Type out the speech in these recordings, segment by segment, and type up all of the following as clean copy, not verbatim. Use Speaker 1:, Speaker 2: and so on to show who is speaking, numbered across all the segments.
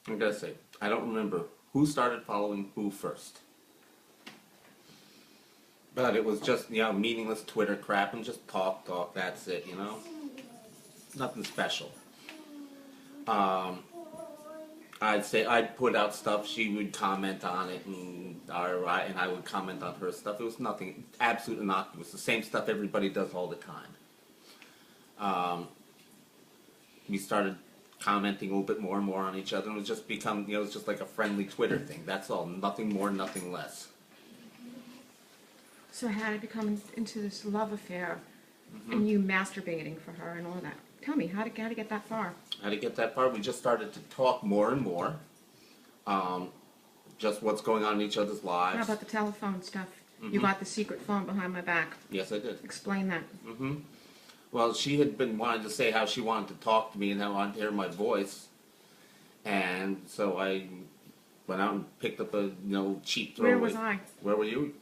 Speaker 1: I gotta say, I don't remember who started following who first. But it was just, meaningless Twitter crap and just talk, that's it, Nothing special. Um, I'd say I'd put out stuff, she would comment on it, and I would comment on her stuff. It was nothing, absolute innocuous, the same stuff everybody does all the time. We started commenting a little bit more and more on each other, and it was just become, it's just like a friendly Twitter thing. That's all, nothing more, nothing less.
Speaker 2: So how did you come into this love affair and you masturbating for her and all that? Tell me, how to get that far?
Speaker 1: How to get that far? We just started to talk more and more. Just what's going on in each other's lives.
Speaker 2: How about the telephone stuff? You got the secret phone behind my back.
Speaker 1: Yes, I did.
Speaker 2: Explain that.
Speaker 1: Well, she had been wanting to say how she wanted to talk to me and how I wanted to hear my voice. And so I went out and picked up a cheap throwaway.
Speaker 2: Where was I?
Speaker 1: Where were you?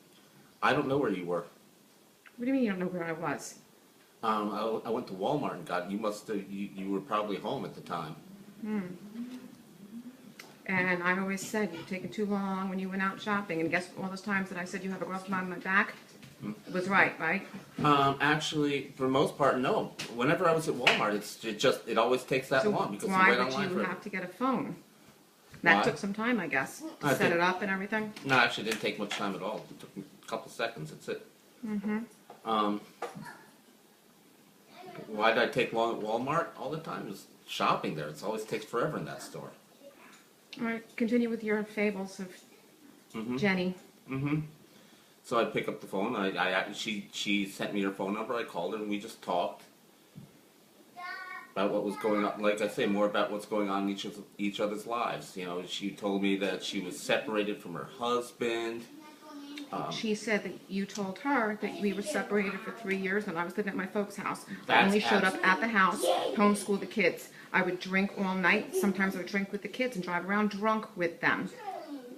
Speaker 1: I don't know where you were.
Speaker 2: What do you mean you don't know where I was?
Speaker 1: I went to Walmart and got, you were probably home at the time.
Speaker 2: And I always said you've taken too long when you went out shopping. And guess all those times that I said you have a girl behind my back? It was right?
Speaker 1: Actually, for the most part, no. Whenever I was at Walmart, it always takes that long because you
Speaker 2: why
Speaker 1: wait
Speaker 2: would
Speaker 1: online
Speaker 2: you
Speaker 1: forever.
Speaker 2: have to get a phone? That
Speaker 1: Why?
Speaker 2: took some time, I guess, to
Speaker 1: I
Speaker 2: set
Speaker 1: think-
Speaker 2: it up and everything.
Speaker 1: No, actually, it didn't take much time at all. It took me a couple seconds. That's it. Why did I take long at Walmart all the time? Just shopping there. It always takes forever in that store.
Speaker 2: All right, continue with your fables of Jenny.
Speaker 1: So I pick up the phone. She sent me her phone number. I called her and we just talked about what was going on. Like I say, more about what's going on in each other's lives. She told me that she was separated from her husband.
Speaker 2: She said that you told her that we were separated for 3 years and I was living at my folks' house. I
Speaker 1: That's
Speaker 2: only showed up at the house, homeschooled the kids. I would drink all night. Sometimes I would drink with the kids and drive around drunk with them.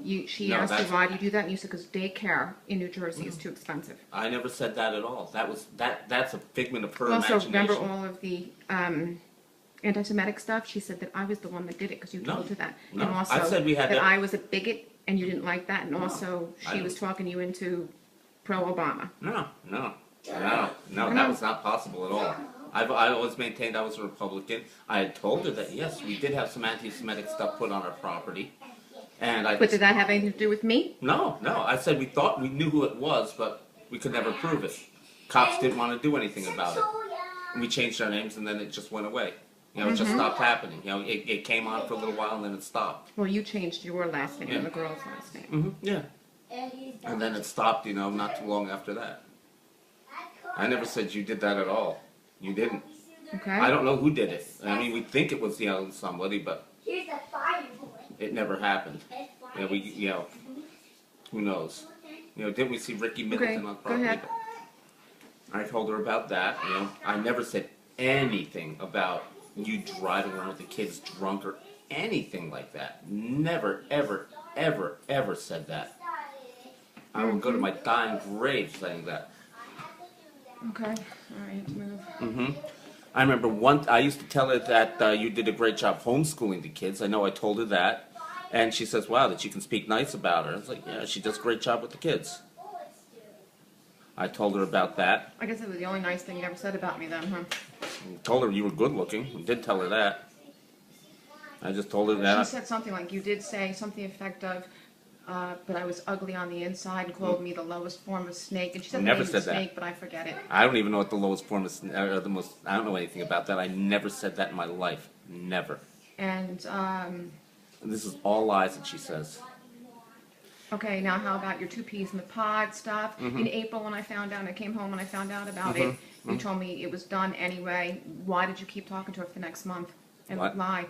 Speaker 2: She
Speaker 1: No,
Speaker 2: asked you
Speaker 1: that's-
Speaker 2: why do you do that, and you said because daycare in New Jersey is too expensive.
Speaker 1: I never said that at all. That's a figment of her
Speaker 2: Also,
Speaker 1: imagination.
Speaker 2: remember all of the anti-Semitic stuff? She said that I was the one that did it because you told her that.
Speaker 1: No,
Speaker 2: and also
Speaker 1: I said we had
Speaker 2: that
Speaker 1: that-
Speaker 2: I was a bigot and you didn't like that. And also
Speaker 1: I
Speaker 2: she was talking you into pro-Obama.
Speaker 1: No, that was not possible at all. I always maintained I was a Republican. I had told her that, yes, we did have some anti-Semitic stuff put on our property.
Speaker 2: But did that have anything to do with me?
Speaker 1: No. I said we thought we knew who it was, but we could never prove it. Cops didn't want to do anything about it. And we changed our names, and then it just went away. It just stopped happening. It came on for a little while, and then it stopped.
Speaker 2: Well, you changed your last name and the girl's last name.
Speaker 1: Yeah. And then it stopped, not too long after that. I never said you did that at all. You didn't.
Speaker 2: Okay.
Speaker 1: I don't know who did it. I mean, we think it was, somebody, but it never happened. Who knows? Didn't we see Ricky Middleton on
Speaker 2: go
Speaker 1: property?
Speaker 2: ahead.
Speaker 1: I told her about that. I never said anything about you driving around with the kids drunk or anything like that. Never, ever, ever, ever said that. I will go to my dying grave saying that.
Speaker 2: Okay. All right, move.
Speaker 1: I remember I used to tell her that you did a great job homeschooling the kids. I know I told her that. And she says, wow, that you can speak nice about her. I was like, yeah, she does a great job with the kids. I told her about that.
Speaker 2: I guess it was the only nice thing you ever said about me then, huh?
Speaker 1: I told her you were good looking. I did tell her that. I just told her that.
Speaker 2: She said something like, you did say something effect of, but I was ugly on the inside and called me the lowest form of snake. And she said the
Speaker 1: Never
Speaker 2: name
Speaker 1: said that.
Speaker 2: snake, but I forget it.
Speaker 1: I don't even know what the lowest form is, or the most, I don't know anything about that. I never said that in my life. Never.
Speaker 2: And,
Speaker 1: This is all lies that she says.
Speaker 2: okay, now how about your 2 peas in the pod stuff? In April when I found out, I came home and I found out about it, you told me it was done anyway. Why did you keep talking to her for the next month and
Speaker 1: What?
Speaker 2: lie?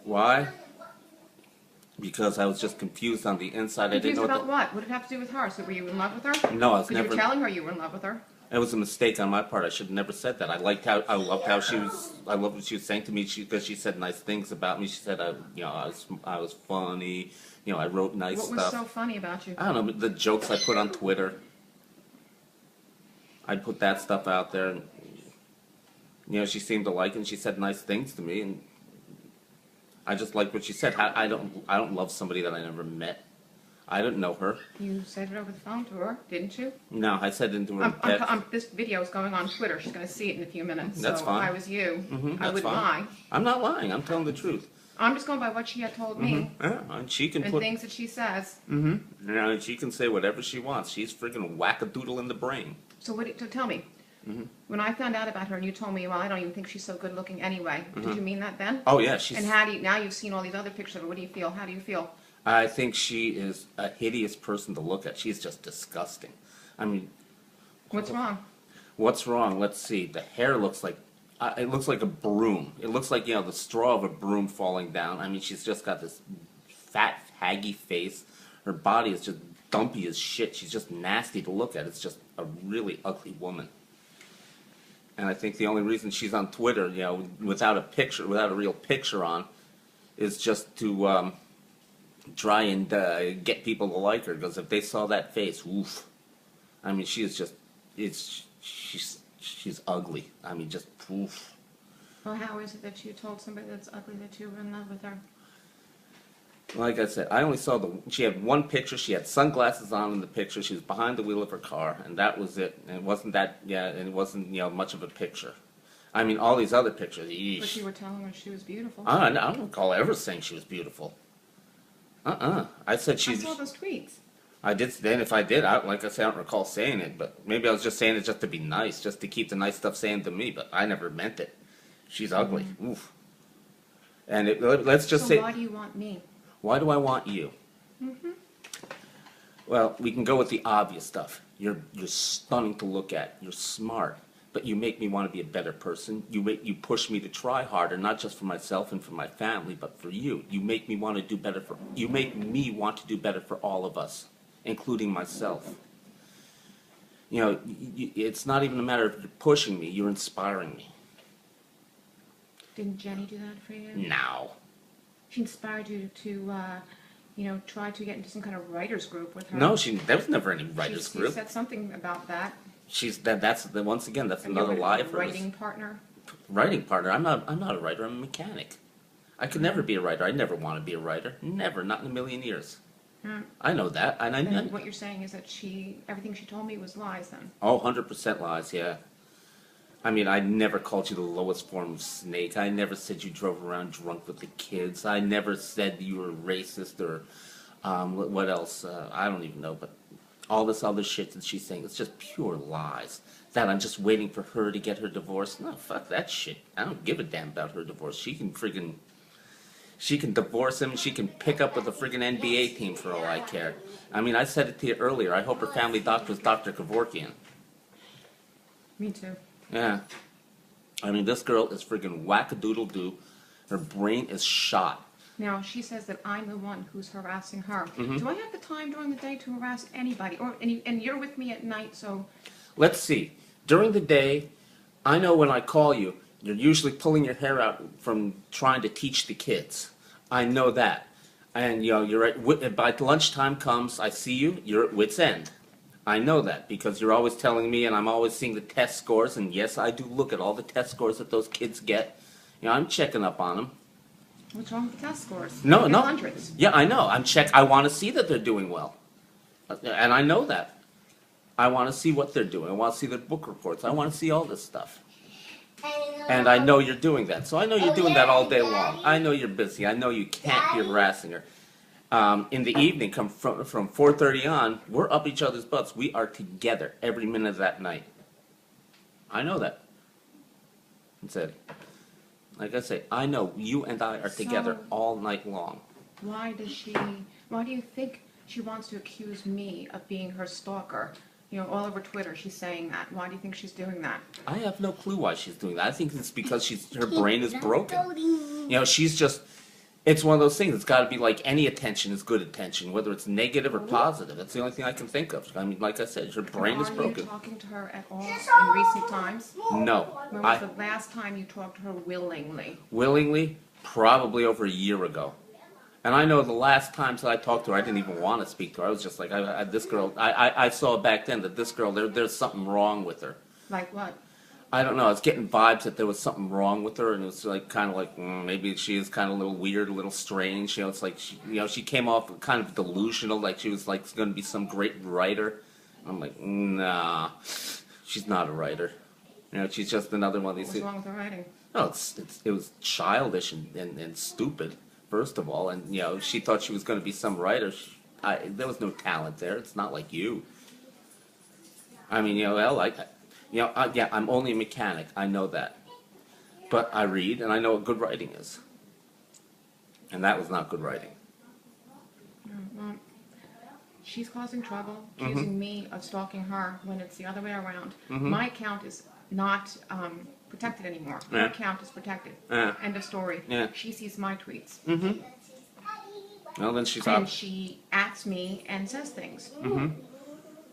Speaker 1: Why? Because I was just confused on the inside. I didn't
Speaker 2: Confused
Speaker 1: know
Speaker 2: about what? What did it have to do with her? So were you in love with her?
Speaker 1: No, I was
Speaker 2: Because you
Speaker 1: never.
Speaker 2: were telling her you were in love with her.
Speaker 1: It was a mistake on my part. I should have never said that. I loved how she was. I loved what she was saying to me. Because she said nice things about me. She said, I was funny. I wrote nice
Speaker 2: What was
Speaker 1: stuff.
Speaker 2: so funny about you?
Speaker 1: I don't know, the jokes I put on Twitter. I'd put that stuff out there, and she seemed to like it. And she said nice things to me, and I just like what she said. I don't love somebody that I never met. I didn't know her.
Speaker 2: You said it over the phone to her, didn't you?
Speaker 1: No, I said it into her.
Speaker 2: This video is going on Twitter. She's going to see it in a few minutes.
Speaker 1: That's
Speaker 2: so
Speaker 1: fine.
Speaker 2: if I was you, I
Speaker 1: That's
Speaker 2: wouldn't
Speaker 1: fine.
Speaker 2: lie.
Speaker 1: I'm not lying. I'm telling the truth.
Speaker 2: I'm just going by what she had told me
Speaker 1: Yeah, and she can
Speaker 2: and
Speaker 1: put.
Speaker 2: things that she says.
Speaker 1: You know, and she can say whatever she wants. She's freaking wackadoodle in the brain.
Speaker 2: So so tell me, when I found out about her and you told me, well, I don't even think she's so good looking anyway. Did you mean that then?
Speaker 1: Oh yeah, she's.
Speaker 2: And how do you, now you've seen all these other pictures of her, what do you feel? How do you feel?
Speaker 1: I think she is a hideous person to look at. She's just disgusting. I mean,
Speaker 2: What's wrong?
Speaker 1: what's wrong? Let's see. The hair looks like it looks like a broom. It looks like, you know, the straw of a broom falling down. I mean, she's just got this fat, haggy face. Her body is just dumpy as shit. She's just nasty to look at. It's just a really ugly woman. And I think the only reason she's on Twitter, you know, without a real picture on, is just to try and get people to like her. Because if they saw that face, oof. I mean, she is just, she's ugly. I mean, just oof.
Speaker 2: Well, how is it that you told somebody that's ugly that you were in love with her?
Speaker 1: Like I said, I only saw she had one picture. She had sunglasses on in the picture. She was behind the wheel of her car, and that was it. And it wasn't and it wasn't, you know, much of a picture. I mean, all these other pictures, yeesh.
Speaker 2: But you were telling her she was beautiful.
Speaker 1: I don't recall ever saying she was beautiful. I said she's.
Speaker 2: I saw those tweets.
Speaker 1: I did. Then if I did, like I said, I don't recall saying it. But maybe I was just saying it just to be nice, just to keep the nice stuff saying to me. But I never meant it. She's ugly. Oof. And let's just say.
Speaker 2: So why do you want me?
Speaker 1: Why do I want you? Well, we can go with the obvious stuff. You're stunning to look at. You're smart. But you make me want to be a better person. You push me to try harder, not just for myself and for my family, but for you. You make me want to do better you make me want to do better for all of us, including myself. You know, it's not even a matter of pushing me. You're inspiring me.
Speaker 2: Didn't Jenny do that for you?
Speaker 1: No.
Speaker 2: She inspired you to, try to get into some kind of writers group with her.
Speaker 1: No, there was never any writers group.
Speaker 2: She said something about that.
Speaker 1: Once again, that's
Speaker 2: And
Speaker 1: another
Speaker 2: you were
Speaker 1: lie
Speaker 2: a
Speaker 1: for
Speaker 2: writing partner.
Speaker 1: Writing partner. I'm not a writer. I'm a mechanic. I could never be a writer. I never want to be a writer. Never. Not in a million years. I know that.
Speaker 2: And what you're saying is that everything she told me was lies then.
Speaker 1: Oh, 100% lies, yeah. I mean, I never called you the lowest form of snake. I never said you drove around drunk with the kids. I never said you were racist or what else? I don't even know, but all this other shit that she's saying, it's just pure lies. That I'm just waiting for her to get her divorce. No, fuck that shit. I don't give a damn about her divorce. She can divorce him. She can pick up with a friggin' NBA team for all I care. I mean, I said it to you earlier. I hope her family doctor is Dr. Kevorkian.
Speaker 2: Me too.
Speaker 1: Yeah. I mean, this girl is friggin' wackadoodle-doo. Her brain is shot.
Speaker 2: Now, she says that I'm the one who's harassing her. Do I have the time during the day to harass anybody? And you're with me at night, so...
Speaker 1: Let's see. During the day, I know when I call you, you're usually pulling your hair out from trying to teach the kids. I know that. And, you know, you're at, by lunchtime comes, I see you, you're at wit's end. I know that because you're always telling me, and I'm always seeing the test scores, and yes, I do look at all the test scores that those kids get. You know, I'm checking up on them.
Speaker 2: What's wrong with the test scores?
Speaker 1: No.
Speaker 2: Hundreds.
Speaker 1: Yeah, I know. I want to see that they're doing well. And I know that. I want to see what they're doing. I want to see their book reports. I want to see all this stuff. And I know you're doing that. So I know you're doing that all day long. I know you're busy. I know you can't be harassing her. In the evening, from 4:30 on, we're up each other's butts. We are together every minute of that night. I know that. And said, like I say, I know you and I are together all night long.
Speaker 2: Why do you think she wants to accuse me of being her stalker? You know, all over Twitter, she's saying that. Why do you think she's doing that?
Speaker 1: I have no clue why she's doing that. I think it's because her brain is broken. You know, she's just... It's one of those things. It's got to be like any attention is good attention, whether it's negative or positive. That's the only thing I can think of. I mean, like I said, her brain is broken.
Speaker 2: Are you talking to her at all in recent times?
Speaker 1: No.
Speaker 2: When was the last time you talked to her willingly?
Speaker 1: Willingly? Probably over a year ago. And I know the last times that I talked to her, I didn't even want to speak to her. I was just like, this girl, I saw back then that this girl, there's something wrong with her.
Speaker 2: Like what?
Speaker 1: I don't know. I was getting vibes that there was something wrong with her, and it was like kind of like maybe she is kind of a little weird, a little strange. You know, it's like she came off kind of delusional, like she was like going to be some great writer. I'm like, nah, she's not a writer. You know, she's just another one of these.
Speaker 2: What's wrong with her writing?
Speaker 1: No, it was childish and stupid. First of all, and she thought she was going to be some writer. There was no talent there. It's not like you. I mean, yeah, I'm only a mechanic. I know that, but I read and I know what good writing is, and that was not good writing.
Speaker 2: Well, she's causing trouble, accusing me of stalking her when it's the other way around. My account is not protected anymore. Her account is protected. End of story.
Speaker 1: Yeah.
Speaker 2: She sees my tweets.
Speaker 1: Well, then she's
Speaker 2: And she asks me and says things.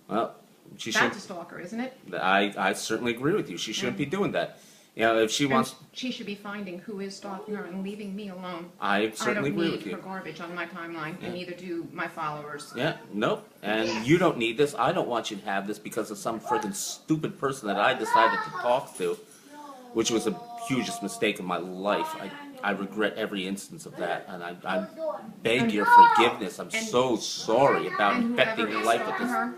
Speaker 1: Well, she
Speaker 2: That's
Speaker 1: should.
Speaker 2: a stalker, isn't it?
Speaker 1: I certainly agree with you. She shouldn't be doing that. If she wants,
Speaker 2: She should be finding who is stalking her and leaving me alone.
Speaker 1: I certainly agree with
Speaker 2: I don't need
Speaker 1: you.
Speaker 2: her garbage on my timeline, and neither do my followers.
Speaker 1: Yeah, nope. And you don't need this. I don't want you to have this because of some friggin' stupid person that I decided to talk to, which was the hugest mistake in my life. I regret every instance of that, and I beg your forgiveness. I'm so sorry about
Speaker 2: And
Speaker 1: infecting
Speaker 2: whoever
Speaker 1: your
Speaker 2: is
Speaker 1: life with
Speaker 2: stalking
Speaker 1: this.
Speaker 2: her,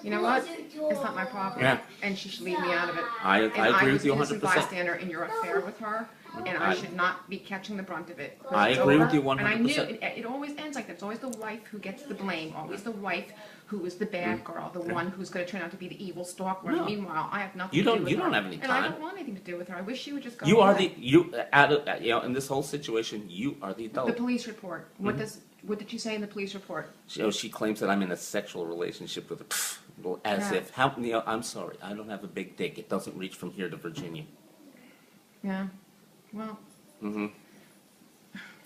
Speaker 2: you know what? It's not my problem.
Speaker 1: Yeah.
Speaker 2: And she should leave me out of it.
Speaker 1: I agree with you
Speaker 2: I was a
Speaker 1: 100%.
Speaker 2: bystander in your affair with her, and I should not be catching the brunt of it.
Speaker 1: I
Speaker 2: It's
Speaker 1: agree
Speaker 2: over,
Speaker 1: with you
Speaker 2: And I knew
Speaker 1: 100%.
Speaker 2: it always ends like that. It's always the wife who gets the blame. Always the wife who is the bad girl, the one who's going to turn out to be the evil stalker.
Speaker 1: No.
Speaker 2: Meanwhile, I have nothing
Speaker 1: You
Speaker 2: to
Speaker 1: don't-
Speaker 2: do with
Speaker 1: you
Speaker 2: her.
Speaker 1: don't have any
Speaker 2: And I
Speaker 1: time.
Speaker 2: don't want anything to do with her. I wish she would just go
Speaker 1: You are
Speaker 2: away.
Speaker 1: in this whole situation. You are the adult.
Speaker 2: The police report. What did you say in the police report?
Speaker 1: She claims that I'm in a sexual relationship with her. Pfft, as
Speaker 2: Yeah.
Speaker 1: if I'm sorry. I don't have a big dick. It doesn't reach from here to Virginia.
Speaker 2: Yeah. Well,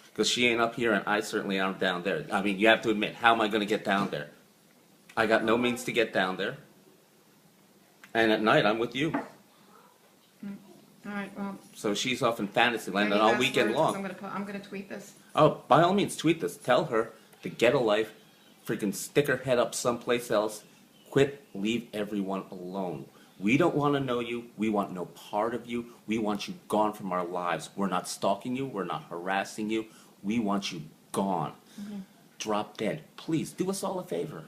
Speaker 1: Because she ain't up here, and I certainly aren't down there. I mean, you have to admit, how am I going to get down there? I got no means to get down there. And at night, I'm with you.
Speaker 2: all right. Well,
Speaker 1: So she's off in fantasy land
Speaker 2: any
Speaker 1: all
Speaker 2: last
Speaker 1: weekend
Speaker 2: words? 'Cause
Speaker 1: long.
Speaker 2: I'm gonna tweet this.
Speaker 1: Oh, by all means, tweet this. Tell her to get a life, freaking stick her head up someplace else, quit, leave everyone alone. We don't want to know you. We want no part of you. We want you gone from our lives. We're not stalking you. We're not harassing you. We want you gone. Drop dead. Please, do us all a favor.